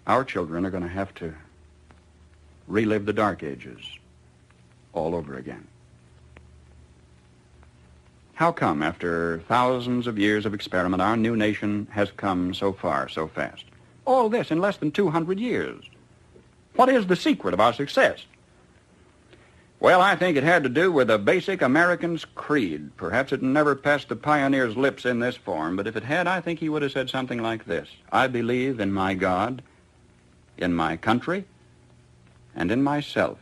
Our children are going to have to relive the Dark Ages all over again. How come, after thousands of years of experiment, our new nation has come so far so fast? All this in less than 200 years. What is the secret of our success? Well, I think it had to do with a basic American's creed. Perhaps it never passed the pioneer's lips in this form, but if it had, I think he would have said something like this: I believe in my God, in my country, and in myself.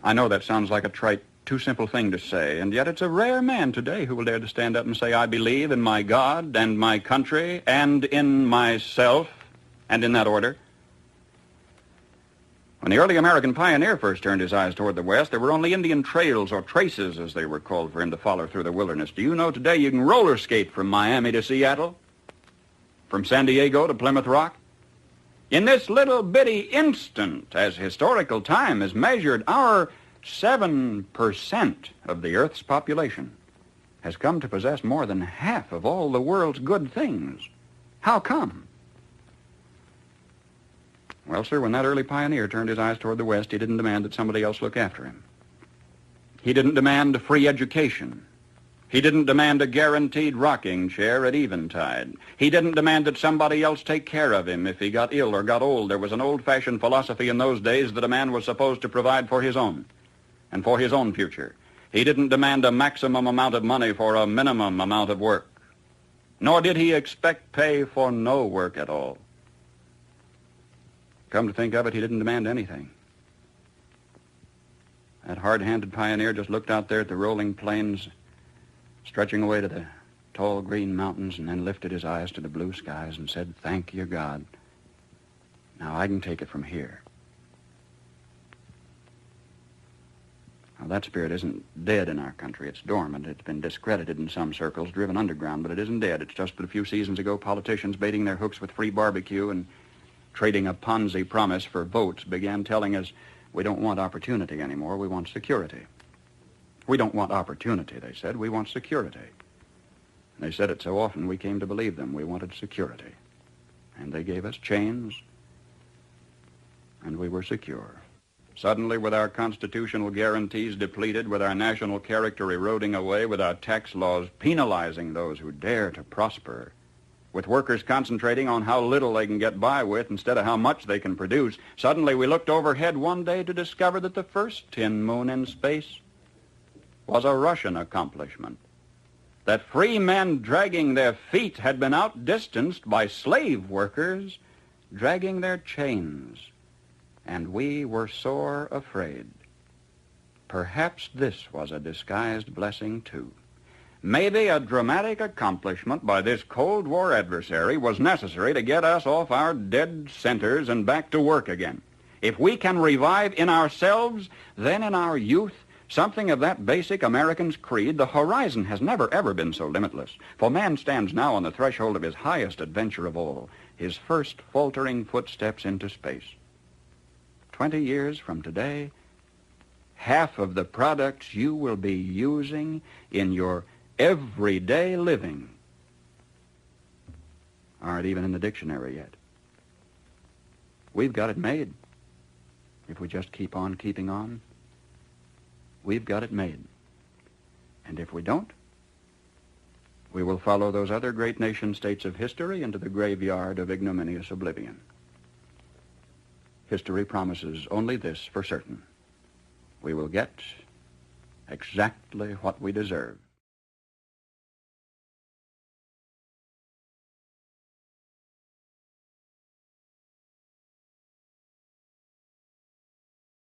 I know that sounds like a trite, too simple thing to say, and yet it's a rare man today who will dare to stand up and say, I believe in my God and my country and in myself, and in that order. When the early American pioneer first turned his eyes toward the West, there were only Indian trails, or traces as they were called, for him to follow through the wilderness. Do you know today you can roller skate from Miami to Seattle? From San Diego to Plymouth Rock? In this little bitty instant, as historical time is measured, our 7% of the Earth's population has come to possess more than half of all the world's good things. How come? Well, sir, when that early pioneer turned his eyes toward the West, he didn't demand that somebody else look after him. He didn't demand a free education. He didn't demand a guaranteed rocking chair at eventide. He didn't demand that somebody else take care of him if he got ill or got old. There was an old-fashioned philosophy in those days that a man was supposed to provide for his own and for his own future. He didn't demand a maximum amount of money for a minimum amount of work, nor did he expect pay for no work at all. Come to think of it, he didn't demand anything. That hard-handed pioneer just looked out there at the rolling plains, stretching away to the tall green mountains, and then lifted his eyes to the blue skies and said, thank you, God. Now I can take it from here. Now, that spirit isn't dead in our country. It's dormant. It's been discredited in some circles, driven underground, but it isn't dead. It's just that a few seasons ago, politicians baiting their hooks with free barbecue and trading a Ponzi promise for votes began telling us we don't want opportunity anymore, we want security. We don't want opportunity, they said, we want security. And they said it so often we came to believe them. We wanted security. And they gave us chains, and we were secure. Suddenly, with our constitutional guarantees depleted, with our national character eroding away, with our tax laws penalizing those who dare to prosper, with workers concentrating on how little they can get by with instead of how much they can produce, suddenly we looked overhead one day to discover that the first tin moon in space was a Russian accomplishment. That free men dragging their feet had been outdistanced by slave workers dragging their chains. And we were sore afraid. Perhaps this was a disguised blessing, too. Maybe a dramatic accomplishment by this Cold War adversary was necessary to get us off our dead centers and back to work again. If we can revive in ourselves, then in our youth, something of that basic American's creed, the horizon has never, ever been so limitless. For man stands now on the threshold of his highest adventure of all, his first faltering footsteps into space. 20 years from today, half of the products you will be using in your everyday living aren't even in the dictionary yet. We've got it made. If we just keep on keeping on, we've got it made. And if we don't, we will follow those other great nation-states of history into the graveyard of ignominious oblivion. History promises only this for certain: we will get exactly what we deserve.